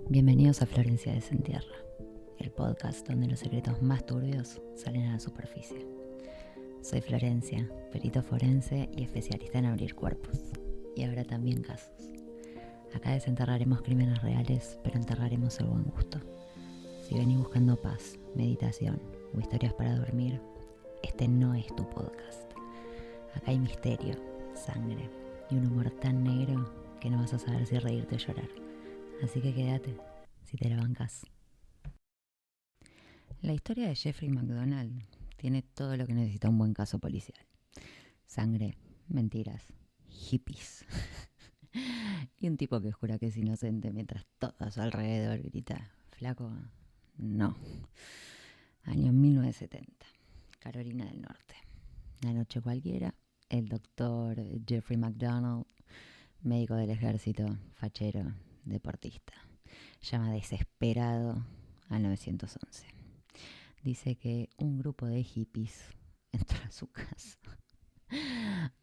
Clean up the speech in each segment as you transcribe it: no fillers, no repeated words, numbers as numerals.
Bienvenidos a Florencia Desentierra, el podcast donde los secretos más turbios salen a la superficie. Soy Florencia, perito forense y especialista en abrir cuerpos, y ahora también casos. Acá desenterraremos crímenes reales, pero enterraremos el buen gusto. Si venís buscando paz, meditación o historias para dormir, este no es tu podcast. Acá hay misterio, sangre y un humor tan negro que no vas a saber si reírte o llorar. Así que quédate, si te la bancas. La historia de Jeffrey MacDonald tiene todo lo que necesita un buen caso policial. Sangre, mentiras, hippies. Y un tipo que jura que es inocente mientras todo a su alrededor grita: flaco, no. Año 1970, Carolina del Norte. Una noche cualquiera, el doctor Jeffrey MacDonald, médico del ejército, fachero, deportista, llama desesperado al 911. Dice que un grupo de hippies entró a su casa,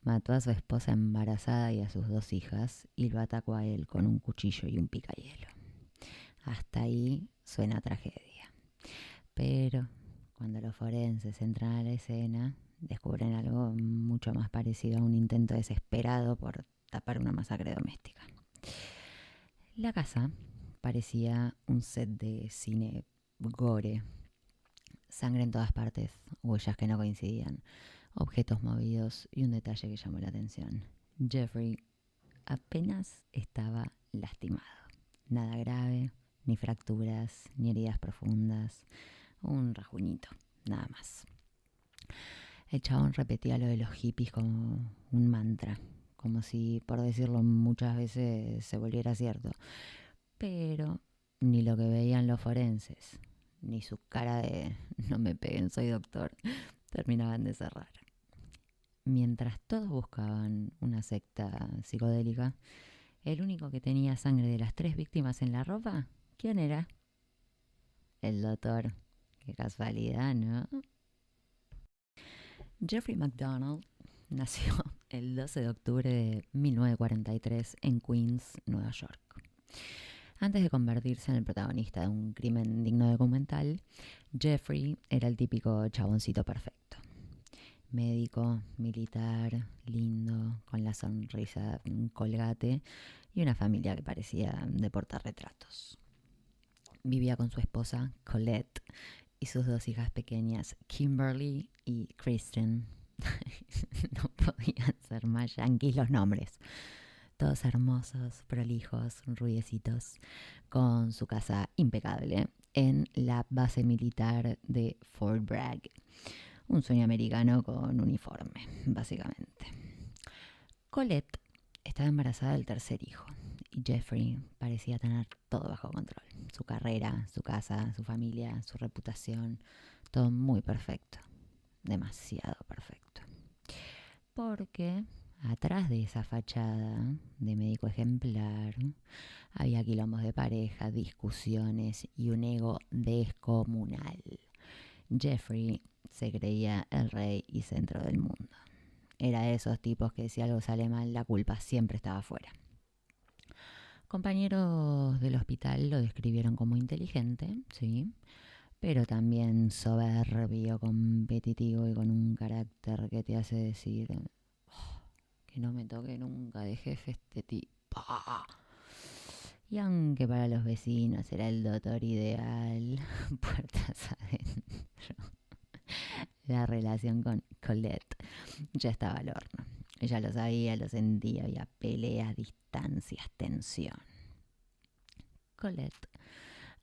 mató a su esposa embarazada y a sus 2 hijas y lo atacó a él con un cuchillo y un picayelo. Hasta ahí suena tragedia. Pero cuando los forenses entran a la escena, descubren algo mucho más parecido a un intento desesperado por tapar una masacre doméstica. La casa parecía un set de cine gore. Sangre en todas partes, huellas que no coincidían, objetos movidos y un detalle que llamó la atención. Jeffrey apenas estaba lastimado. Nada grave, ni fracturas, ni heridas profundas. Un rasguñito, nada más. El chabón repetía lo de los hippies como un mantra, como si por decirlo muchas veces se volviera cierto. Pero ni lo que veían los forenses, ni su cara de no me peguen, soy doctor, terminaban de cerrar. Mientras todos buscaban una secta psicodélica, el único que tenía sangre de las 3 víctimas en la ropa, ¿quién era? El doctor. Qué casualidad, ¿no? Jeffrey MacDonald nació el 12 de octubre de 1943 en Queens, Nueva York. Antes de convertirse en el protagonista de un crimen digno de documental, Jeffrey era el típico chaboncito perfecto. Médico, militar, lindo, con la sonrisa colgate y una familia que parecía de portarretratos. Vivía con su esposa, Colette, y sus 2 hijas pequeñas, Kimberly y Kristen. No podían ser más yanquis los nombres. Todos hermosos, prolijos, rubiecitos, con su casa impecable en la base militar de Fort Bragg. Un sueño americano con uniforme, básicamente. Colette estaba embarazada del 3er hijo y Jeffrey parecía tener todo bajo control. Su carrera, su casa, su familia, su reputación, todo muy perfecto. Demasiado perfecto. Porque atrás de esa fachada de médico ejemplar había quilombos de pareja, discusiones y un ego descomunal. Jeffrey se creía el rey y centro del mundo. Era de esos tipos que si algo sale mal, la culpa siempre estaba afuera. Compañeros del hospital lo describieron como inteligente, sí, pero también soberbio, competitivo y con un carácter que te hace decir: "Oh, que no me toque nunca de jefe este tipo". Y aunque para los vecinos era el doctor ideal, puertas adentro, la relación con Colette ya estaba al horno. Ella lo sabía, lo sentía, había peleas, distancias, tensión. Colette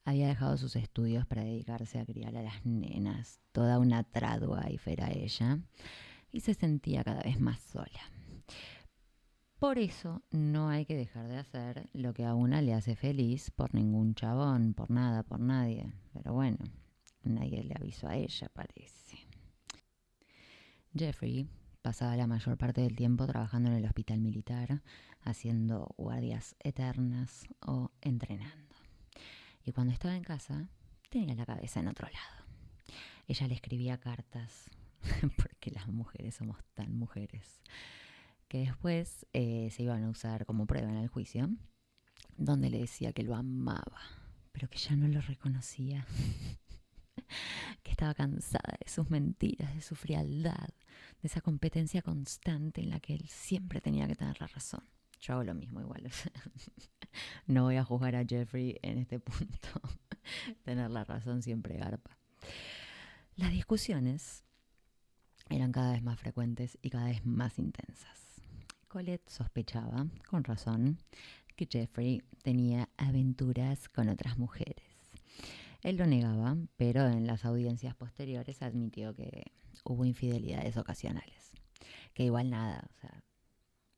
había dejado sus estudios para dedicarse a criar a las nenas, toda una tradwife era ella, y se sentía cada vez más sola. Por eso no hay que dejar de hacer lo que a una le hace feliz por ningún chabón, por nada, por nadie. Pero bueno, nadie le avisó a ella, parece. Jeffrey pasaba la mayor parte del tiempo trabajando en el hospital militar, haciendo guardias eternas o entrenando. Y cuando estaba en casa, tenía la cabeza en otro lado. Ella le escribía cartas, porque las mujeres somos tan mujeres, que después se iban a usar como prueba en el juicio, donde le decía que lo amaba. pero que ya no lo reconocía, que estaba cansada de sus mentiras, de su frialdad, de esa competencia constante en la que él siempre tenía que tener la razón. Yo hago lo mismo igual, o sea, no voy a juzgar a Jeffrey en este punto. Tener la razón siempre garpa. Las discusiones eran cada vez más frecuentes y cada vez más intensas. Colette sospechaba, con razón, que Jeffrey tenía aventuras con otras mujeres. Él lo negaba, pero en las audiencias posteriores admitió que hubo infidelidades ocasionales. Que igual nada, o sea,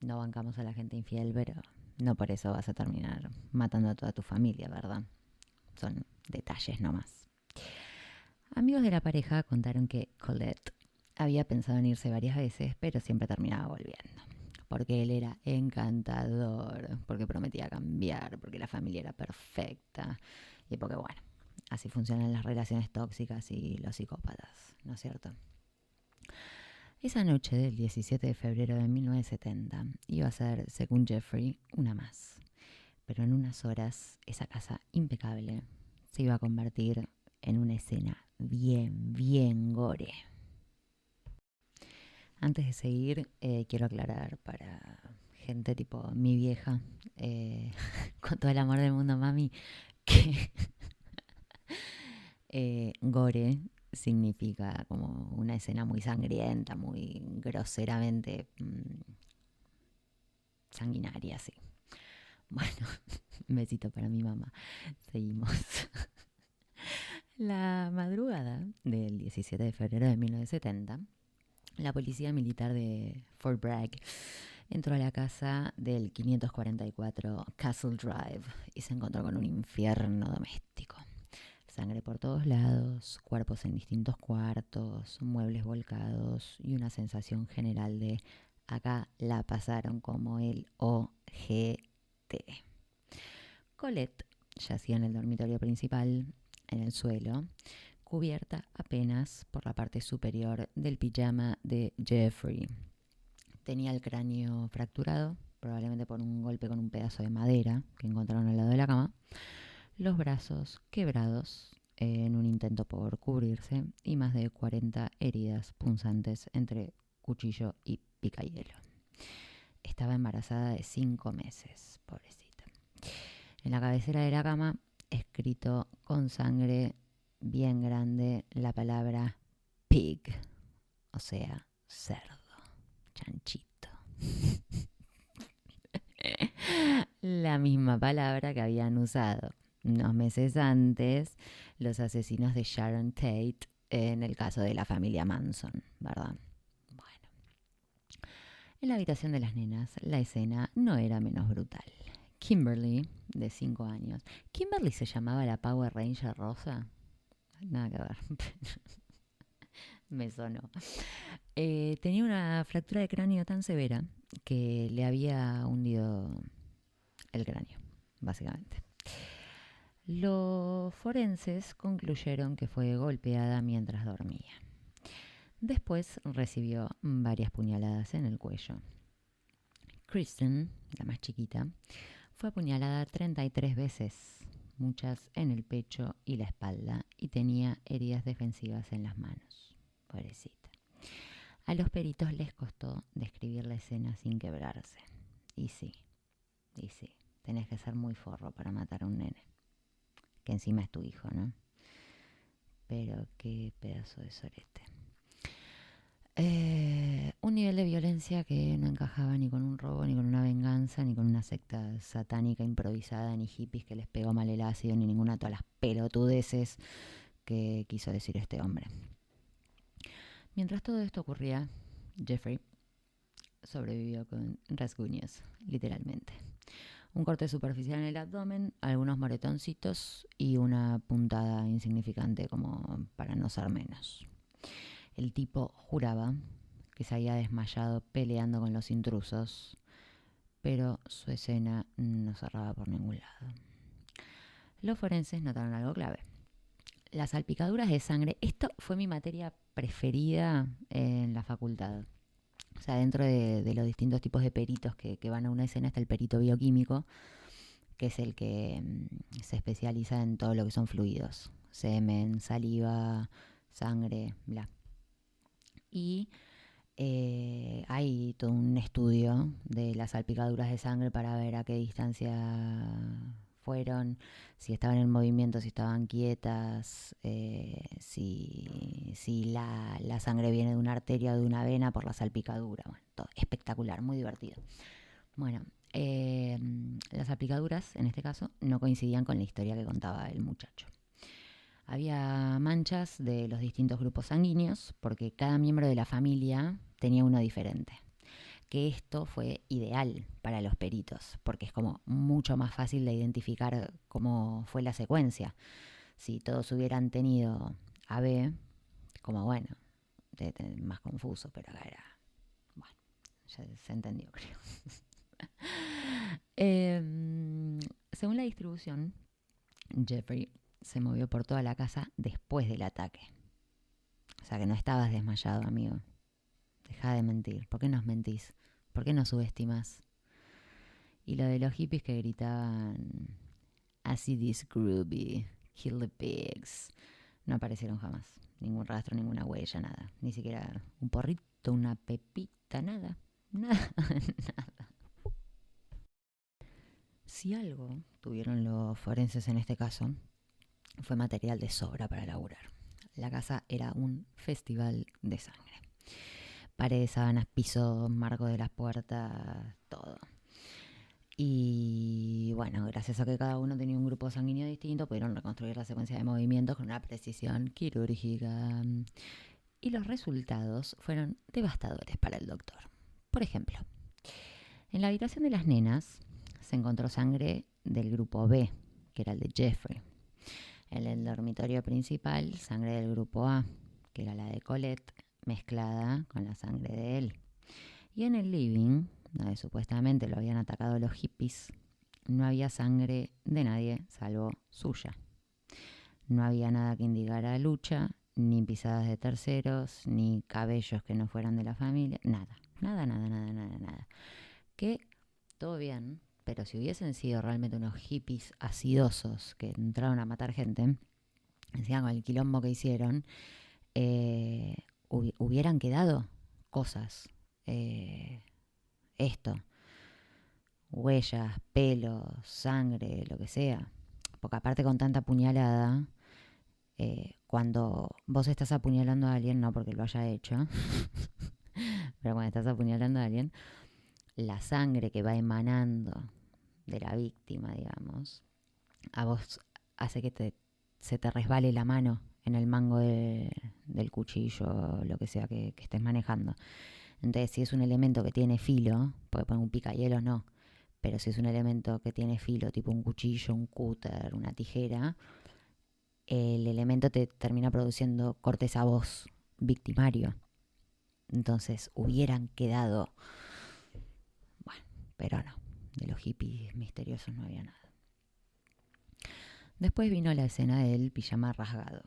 no bancamos a la gente infiel, pero no por eso vas a terminar matando a toda tu familia, ¿verdad? Son detalles nomás. Amigos de la pareja contaron que Colette había pensado en irse varias veces, pero siempre terminaba volviendo. Porque él era encantador, porque prometía cambiar, porque la familia era perfecta y porque, bueno, así funcionan las relaciones tóxicas y los psicópatas, ¿no es cierto? Esa noche del 17 de febrero de 1970 iba a ser, según Jeffrey, una más. Pero en unas horas, esa casa impecable se iba a convertir en una escena bien gore. Antes de seguir, quiero aclarar para gente tipo mi vieja, con todo el amor del mundo, mami, que gore significa como una escena muy sangrienta, muy groseramente sanguinaria, sí. Bueno, un besito para mi mamá. Seguimos. La madrugada del 17 de febrero de 1970, la policía militar de Fort Bragg entró a la casa del 544 Castle Drive y se encontró con un infierno doméstico. Sangre por todos lados, cuerpos en distintos cuartos, muebles volcados y una sensación general de acá la pasaron como el OGT. Colette yacía en el dormitorio principal, en el suelo, cubierta apenas por la parte superior del pijama de Jeffrey. Tenía el cráneo fracturado, probablemente por un golpe con un pedazo de madera que encontraron al lado de la cama, los brazos quebrados en un intento por cubrirse y más de 40 heridas punzantes entre cuchillo y picahielo. Estaba embarazada de 5 meses, pobrecita. En la cabecera de la cama, escrito con sangre bien grande, la palabra pig, o sea, cerdo, chanchito. La misma palabra que habían usado unos meses antes los asesinos de Sharon Tate en el caso de la familia Manson, ¿verdad? Bueno, en la habitación de las nenas la escena no era menos brutal. Kimberly, de 5 años. ¿Kimberly se llamaba la Power Ranger rosa? Nada que ver. Me sonó. Tenía una fractura de cráneo tan severa que le había hundido el cráneo, básicamente. Los forenses concluyeron que fue golpeada mientras dormía. Después recibió varias puñaladas en el cuello. Kristen, la más chiquita, fue apuñalada 33 veces, muchas en el pecho y la espalda, y tenía heridas defensivas en las manos. Pobrecita. A los peritos les costó describir la escena sin quebrarse. Y sí, tenés que ser muy forro para matar a un nene, que encima es tu hijo, ¿no? Pero qué pedazo de sorete. Un nivel de violencia que no encajaba ni con un robo, ni con una venganza, ni con una secta satánica improvisada, ni hippies que les pegó mal el ácido, ni ninguna de todas las pelotudeces que quiso decir este hombre. Mientras todo esto ocurría, Jeffrey sobrevivió con rasguños, literalmente. Un corte superficial en el abdomen, algunos moretoncitos y una puntada insignificante como para no ser menos. El tipo juraba que se había desmayado peleando con los intrusos, pero su escena no cerraba por ningún lado. Los forenses notaron algo clave. Las salpicaduras de sangre, esto fue mi materia preferida en la facultad. O sea, dentro de los distintos tipos de peritos que van a una escena está el perito bioquímico, que es el que se especializa en todo lo que son fluidos, semen, saliva, sangre, bla. Y hay todo un estudio de las salpicaduras de sangre para ver a qué distancia fueron, si estaban en movimiento, si estaban quietas, si la sangre viene de una arteria o de una vena por la salpicadura. Bueno, todo espectacular, muy divertido. Bueno, las salpicaduras, en este caso, no coincidían con la historia que contaba el muchacho. Había manchas de los distintos grupos sanguíneos porque cada miembro de la familia tenía uno diferente. Que esto fue ideal para los peritos porque es como mucho más fácil de identificar cómo fue la secuencia. Si todos hubieran tenido AB, como bueno, más confuso, pero acá era, bueno, ya se entendió creo. Según la distribución, Jeffrey se movió por toda la casa después del ataque. O sea que no estabas desmayado, amigo. Deja de mentir. ¿Por qué nos mentís? ¿Por qué nos subestimas? Y lo de los hippies que gritaban Acid is groovy, kill the pigs, no aparecieron jamás. Ningún rastro, ninguna huella, nada. Ni siquiera un porrito, una pepita, nada. Nada, nada. Si algo tuvieron los forenses en este caso, fue material de sobra para laburar. La casa era un festival de sangre. Paredes, sábanas, pisos, marco de las puertas, todo. Y bueno, gracias a que cada uno tenía un grupo sanguíneo distinto, pudieron reconstruir la secuencia de movimientos con una precisión quirúrgica. Y los resultados fueron devastadores para el doctor. Por ejemplo, en la habitación de las nenas se encontró sangre del grupo B, que era el de Jeffrey. En el dormitorio principal, sangre del grupo A, que era la de Colette, mezclada con la sangre de él. Y en el living, donde supuestamente lo habían atacado los hippies, no había sangre de nadie salvo suya. No había nada que indicara lucha, ni pisadas de terceros, ni cabellos que no fueran de la familia, nada. Nada. Que todo bien, pero si hubiesen sido realmente unos hippies acidosos que entraron a matar gente, encima con el quilombo que hicieron, hubieran quedado cosas. Esto, huellas, pelos, sangre, lo que sea. Porque aparte con tanta puñalada, cuando vos estás apuñalando a alguien, no porque lo haya hecho, pero cuando estás apuñalando a alguien, la sangre que va emanando de la víctima, digamos, a vos hace que se te resbale la mano en el mango del cuchillo o lo que sea que estés manejando. Entonces, si es un elemento que tiene filo, puede poner un picahielos, no. Pero si es un elemento que tiene filo, tipo un cuchillo, un cúter, una tijera, el elemento te termina produciendo cortes a vos, victimario. Entonces, hubieran quedado... Bueno, pero no. De los hippies misteriosos no había nada. Después vino la escena del pijama rasgado.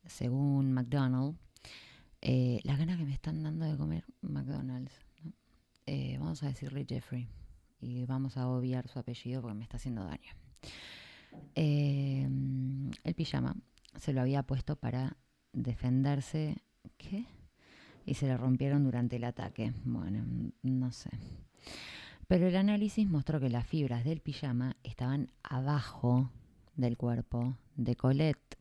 Según McDonald, las ganas que me están dando de comer McDonald's, ¿no? Vamos a decirle Jeffrey y vamos a obviar su apellido porque me está haciendo daño. El pijama se lo había puesto para defenderse. ¿Qué? Y se le rompieron durante el ataque. Bueno, no sé. Pero el análisis mostró que las fibras del pijama estaban abajo del cuerpo de Colette.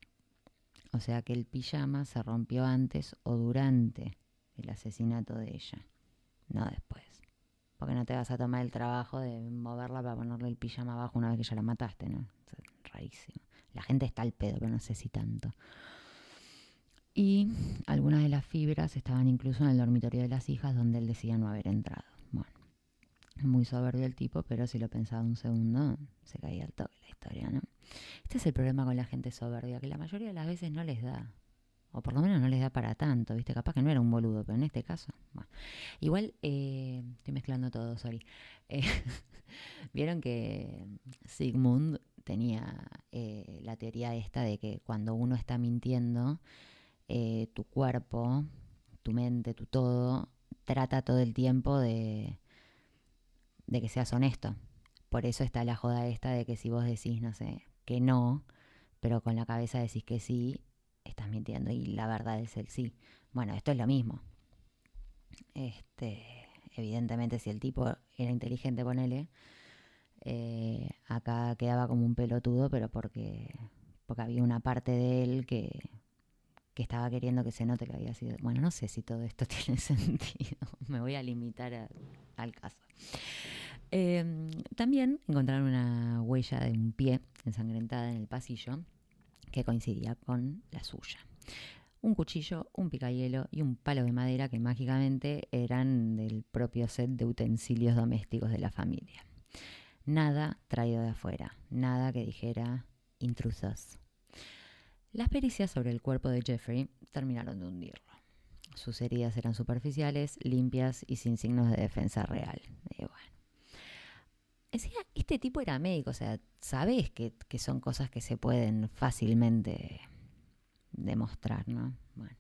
O sea que el pijama se rompió antes o durante el asesinato de ella, no después. Porque no te vas a tomar el trabajo de moverla para ponerle el pijama abajo una vez que ya la mataste, ¿no? Es rarísimo. La gente está al pedo, pero no sé si tanto. Y algunas de las fibras estaban incluso en el dormitorio de las hijas donde él decía no haber entrado. Bueno, muy soberbio el tipo, pero si lo pensaba un segundo, se caía al toque la historia, ¿no? Este es el problema con la gente soberbia, que la mayoría de las veces no les da. O por lo menos no les da para tanto, ¿viste? Capaz que no era un boludo, pero en este caso, bueno. Igual, estoy mezclando todo, sorry. Eh, Vieron que Sigmund tenía la teoría esta de que cuando uno está mintiendo, tu cuerpo, tu mente, tu todo, trata todo el tiempo de que seas honesto. por eso está la joda esta de que si vos decís, no sé, que no, pero con la cabeza decís que sí, estás mintiendo y la verdad es el sí. Bueno, esto es lo mismo. Evidentemente, si el tipo era inteligente, ponele, acá quedaba como un pelotudo, pero porque había una parte de él que estaba queriendo que se note que había sido... Bueno, no sé si todo esto tiene sentido. Me voy a limitar al caso. También encontraron una huella de un pie ensangrentada en el pasillo que coincidía con la suya. Un cuchillo, un picahielo y un palo de madera que mágicamente eran del propio set de utensilios domésticos de la familia. Nada traído de afuera, nada que dijera intrusos. Las pericias sobre el cuerpo de Jeffrey terminaron de hundirlo. Sus heridas eran superficiales, limpias y sin signos de defensa real. Y bueno. Decía, este tipo era médico, o sea, sabés que son cosas que se pueden fácilmente demostrar, ¿no? Bueno.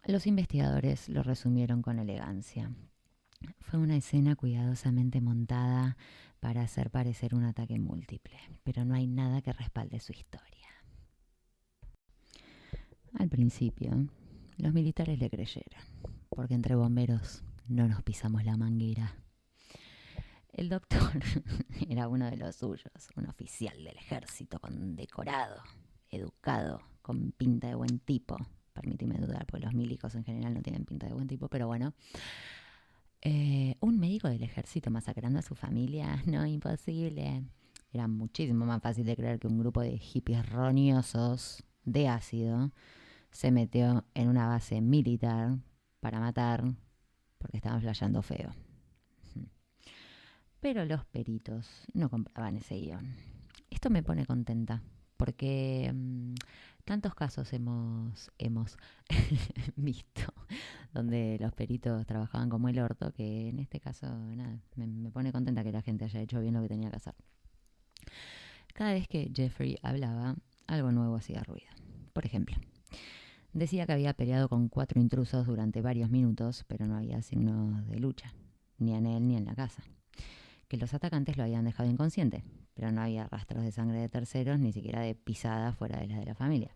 Los investigadores lo resumieron con elegancia. Fue una escena cuidadosamente montada para hacer parecer un ataque múltiple, pero no hay nada que respalde su historia. Al principio, los militares le creyeron, porque entre bomberos no nos pisamos la manguera. El doctor era uno de los suyos, un oficial del ejército condecorado, educado, con pinta de buen tipo. Permíteme dudar, porque los milicos en general no tienen pinta de buen tipo, pero bueno. Un médico del ejército masacrando a su familia, no, imposible. Era muchísimo más fácil de creer que un grupo de hippies roñosos de ácido se metió en una base militar para matar porque estaban flasheando feo. Pero los peritos no compraban ese guión. Esto me pone contenta porque tantos casos hemos visto donde los peritos trabajaban como el orto, que en este caso nada, me pone contenta que la gente haya hecho bien lo que tenía que hacer. Cada vez que Jeffrey hablaba, algo nuevo hacía ruido. Por ejemplo, decía que había peleado con 4 intrusos durante varios minutos, pero no había signos de lucha, ni en él ni en la casa. Que los atacantes lo habían dejado inconsciente, pero no había rastros de sangre de terceros, ni siquiera de pisadas fuera de las de la familia.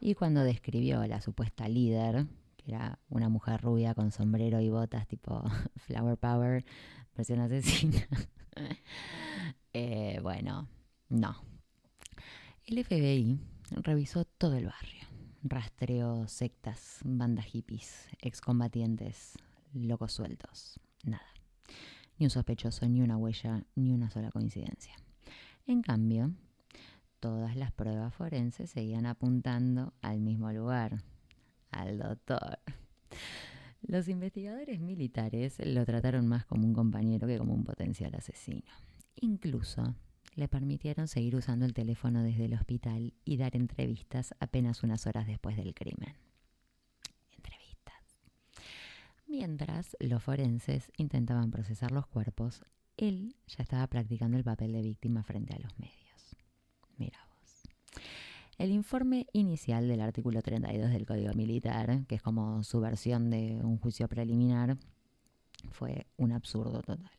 Y cuando describió a la supuesta líder, que era una mujer rubia con sombrero y botas tipo Flower Power, versión asesina, bueno, no. El FBI revisó todo el barrio. Rastreó sectas, bandas hippies, excombatientes, locos sueltos. Nada. Ni un sospechoso, ni una huella, ni una sola coincidencia. En cambio, todas las pruebas forenses seguían apuntando al mismo lugar, al doctor. Los investigadores militares lo trataron más como un compañero que como un potencial asesino. Incluso le permitieron seguir usando el teléfono desde el hospital y dar entrevistas apenas unas horas después del crimen. Entrevistas. Mientras los forenses intentaban procesar los cuerpos, él ya estaba practicando el papel de víctima frente a los medios. Mira vos. El informe inicial del artículo 32 del Código Militar, que es como su versión de un juicio preliminar, fue un absurdo total.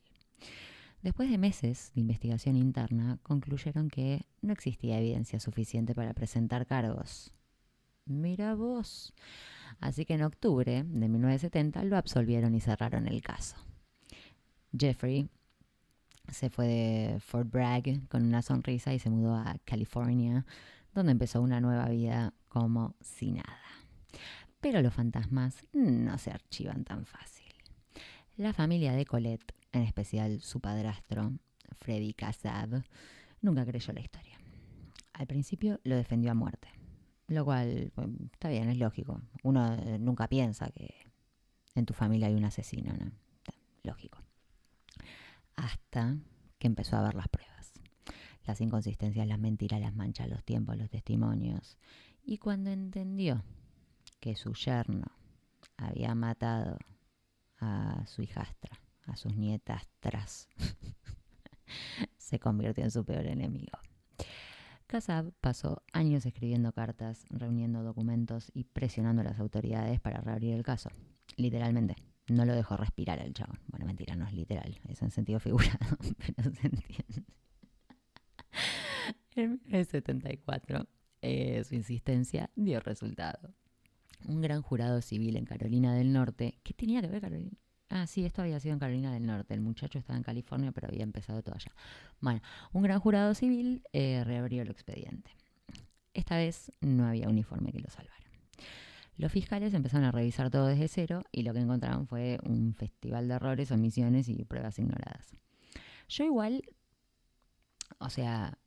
Después de meses de investigación interna, concluyeron que no existía evidencia suficiente para presentar cargos. Mira vos. Así que en octubre de 1970 lo absolvieron y cerraron el caso. Jeffrey se fue de Fort Bragg con una sonrisa y se mudó a California, donde empezó una nueva vida como si nada. Pero los fantasmas no se archivan tan fácil. La familia de Colette, en especial su padrastro, Freddy Kassab, nunca creyó la historia. Al principio lo defendió a muerte, lo cual está bien, es lógico. Uno nunca piensa que en tu familia hay un asesino, ¿no? Lógico. Hasta que empezó a ver las pruebas. Las inconsistencias, las mentiras, las manchas, los tiempos, los testimonios. Y cuando entendió que su yerno había matado a su hijastra, a sus nietastras, se convirtió en su peor enemigo. Kassab pasó años escribiendo cartas, reuniendo documentos y presionando a las autoridades para reabrir el caso. Literalmente, No lo dejó respirar al chabón. Bueno, mentira, no es literal, es en sentido figurado, pero se entiende. En 1974, su insistencia dio resultado. Un gran jurado civil en Carolina del Norte. ¿Qué tenía que ver Carolina? Ah, sí, esto había sido en Carolina del Norte. El muchacho estaba en California, pero había empezado todo allá. Bueno, un gran jurado civil reabrió el expediente. Esta vez no había uniforme que lo salvara. Los fiscales empezaron a revisar todo desde cero y lo que encontraron fue un festival de errores, omisiones y pruebas ignoradas. Yo igual, o sea,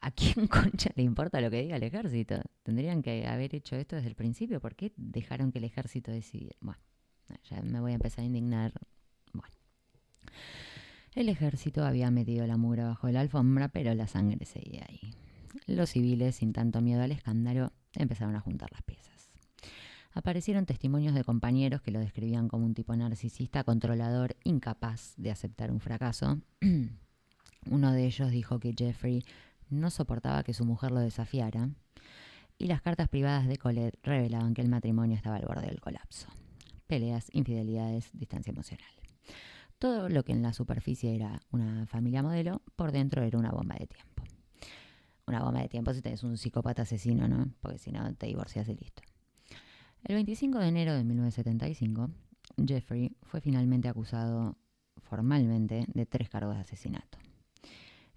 ¿a quién concha le importa lo que diga el ejército? Tendrían que haber hecho esto desde el principio. ¿Por qué dejaron que el ejército decidiera? Bueno, ya me voy a empezar a indignar. Bueno, el ejército había metido la mugre bajo la alfombra, pero la sangre seguía ahí. Los civiles, sin tanto miedo al escándalo, empezaron a juntar las piezas. Aparecieron testimonios de compañeros que lo describían como un tipo narcisista, controlador, incapaz de aceptar un fracaso. Uno de ellos dijo que Jeffrey no soportaba que su mujer lo desafiara, y las cartas privadas de Colette revelaban que el matrimonio estaba al borde del colapso. Peleas, infidelidades, distancia emocional. Todo lo que en la superficie era una familia modelo, por dentro era una bomba de tiempo. Una bomba de tiempo si tenés un psicópata asesino, ¿no? Porque si no te divorcias y listo. El 25 de enero de 1975, Jeffrey fue finalmente acusado formalmente de 3 cargos de asesinato.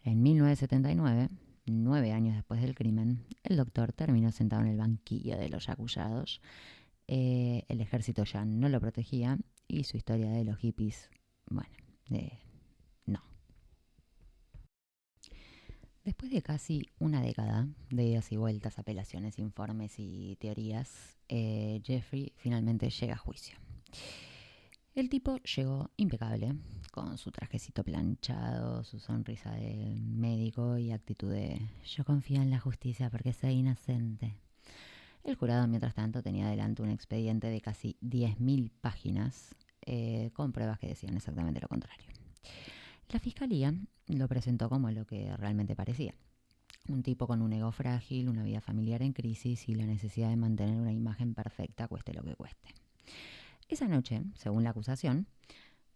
En 1979, 9 años después del crimen, el doctor terminó sentado en el banquillo de los acusados. El ejército ya no lo protegía y su historia de los hippies, bueno, no. Después de casi una década de idas y vueltas, apelaciones, informes y teorías, Jeffrey finalmente llega a juicio. El tipo llegó impecable, con su trajecito planchado, su sonrisa de médico y actitud de yo confío en la justicia porque soy inocente. El jurado, mientras tanto, tenía delante un expediente de casi 10.000 páginas con pruebas que decían exactamente lo contrario. La fiscalía lo presentó como lo que realmente parecía. Un tipo con un ego frágil, una vida familiar en crisis y la necesidad de mantener una imagen perfecta, cueste lo que cueste. Esa noche, según la acusación,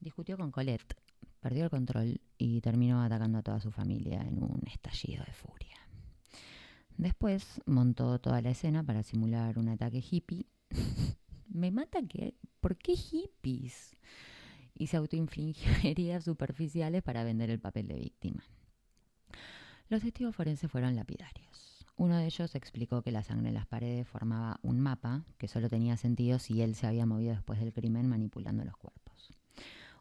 discutió con Colette, perdió el control y terminó atacando a toda su familia en un estallido de furia. Después montó toda la escena para simular un ataque hippie. Me mata que... ¿Por qué hippies? Y se autoinfligió heridas superficiales para vender el papel de víctima. Los testigos forenses fueron lapidarios. Uno de ellos explicó que la sangre en las paredes formaba un mapa que solo tenía sentido si él se había movido después del crimen manipulando los cuerpos.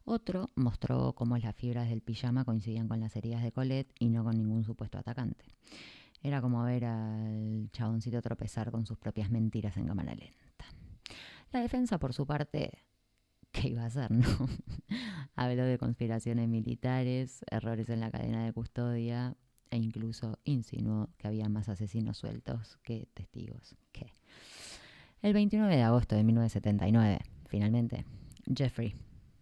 Otro mostró cómo las fibras del pijama coincidían con las heridas de Colette y no con ningún supuesto atacante. Era como ver al chaboncito tropezar con sus propias mentiras en cámara lenta. La defensa, por su parte, ¿qué iba a hacer, no? Habló de conspiraciones militares, errores en la cadena de custodia e incluso insinuó que había más asesinos sueltos que testigos. ¿Qué? El 29 de agosto de 1979, finalmente, Jeffrey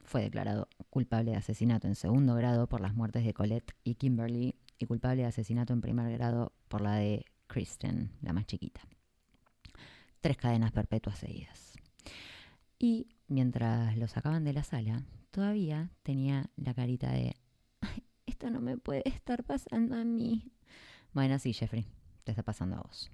fue declarado culpable de asesinato en segundo grado por las muertes de Colette y Kimberly y culpable de asesinato en primer grado por la de Kristen, la más chiquita. 3 cadenas perpetuas seguidas. Y mientras lo sacaban de la sala, todavía tenía la carita de esto no me puede estar pasando a mí. Bueno, sí, Jeffrey, te está pasando a vos.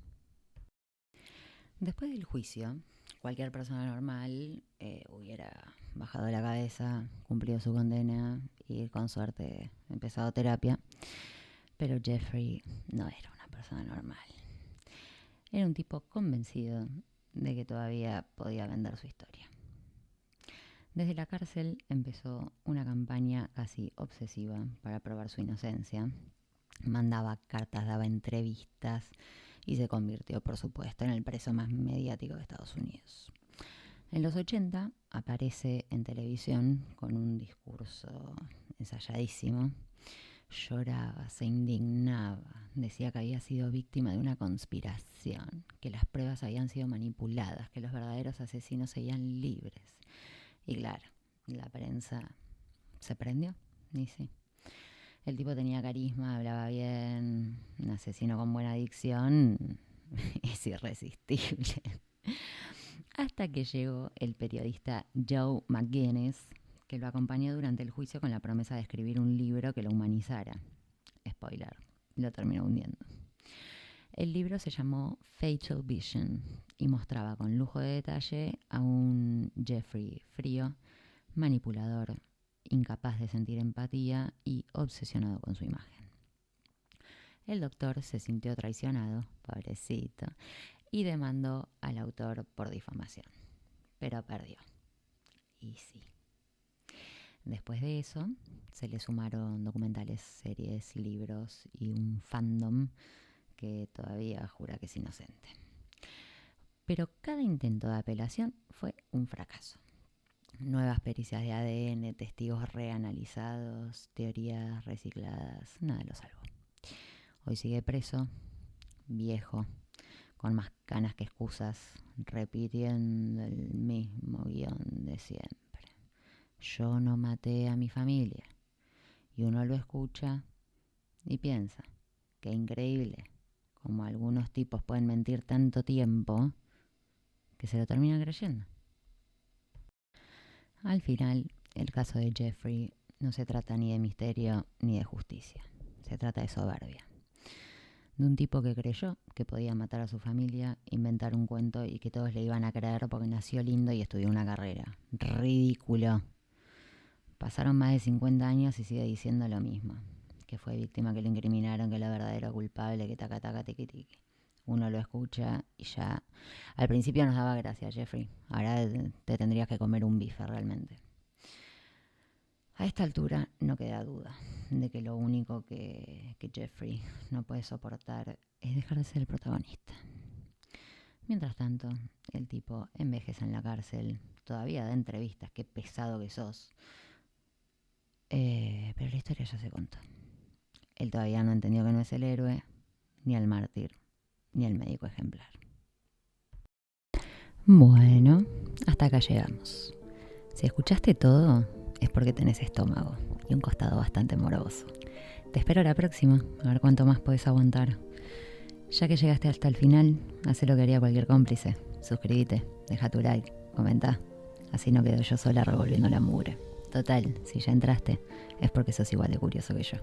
Después del juicio, cualquier persona normal hubiera bajado la cabeza, cumplido su condena y con suerte empezado terapia. Pero Jeffrey no era una persona normal. Era un tipo convencido de que todavía podía vender su historia. Desde la cárcel empezó una campaña casi obsesiva para probar su inocencia. Mandaba cartas, daba entrevistas y se convirtió, por supuesto, en el preso más mediático de Estados Unidos. En los 80 aparece en televisión con un discurso ensayadísimo. Lloraba, se indignaba, decía que había sido víctima de una conspiración, que las pruebas habían sido manipuladas, que los verdaderos asesinos seguían libres. Y claro, la prensa se prendió, y sí. El tipo tenía carisma, hablaba bien, un asesino con buena dicción, es irresistible. hasta que llegó el periodista Joe McGuinness, que lo acompañó durante el juicio con la promesa de escribir un libro que lo humanizara. Spoiler, lo terminó hundiendo. El libro se llamó Fatal Vision y mostraba con lujo de detalle a un Jeffrey frío, manipulador, incapaz de sentir empatía y obsesionado con su imagen. El doctor se sintió traicionado, pobrecito, y demandó al autor por difamación, pero perdió. Y sí. Después de eso, se le sumaron documentales, series, libros y un fandom que todavía jura que es inocente. Pero cada intento de apelación fue un fracaso. Nuevas pericias de ADN, testigos reanalizados, teorías recicladas, nada lo salvó. Hoy sigue preso, viejo, con más canas que excusas, repitiendo el mismo guión de siempre. Yo no maté a mi familia. Y uno lo escucha y piensa, qué increíble, como algunos tipos pueden mentir tanto tiempo que se lo terminan creyendo. Al final, el caso de Jeffrey no se trata ni de misterio ni de justicia. Se trata de soberbia. De un tipo que creyó que podía matar a su familia, inventar un cuento y que todos le iban a creer porque nació lindo y estudió una carrera. Ridículo. Pasaron más de 50 años y sigue diciendo lo mismo. Que fue víctima, que lo incriminaron, que la verdadera culpable, que taca taca tiqui tiqui. Uno lo escucha y ya... Al principio nos daba gracia, Jeffrey. Ahora te tendrías que comer un bife realmente. A esta altura no queda duda de que lo único que Jeffrey no puede soportar es dejar de ser el protagonista. Mientras tanto, el tipo envejece en la cárcel, todavía da entrevistas, qué pesado que sos. Pero la historia ya se contó. Él todavía no entendió que no es el héroe, ni el mártir, ni el médico ejemplar. Bueno, hasta acá llegamos. Si escuchaste todo, es porque tenés estómago y un costado bastante morboso. Te espero la próxima, a ver cuánto más podés aguantar. Ya que llegaste hasta el final, haz lo que haría cualquier cómplice. Suscríbete, deja tu like, comenta. Así no quedo yo sola revolviendo la mugre. Total, si ya entraste, es porque sos igual de curioso que yo.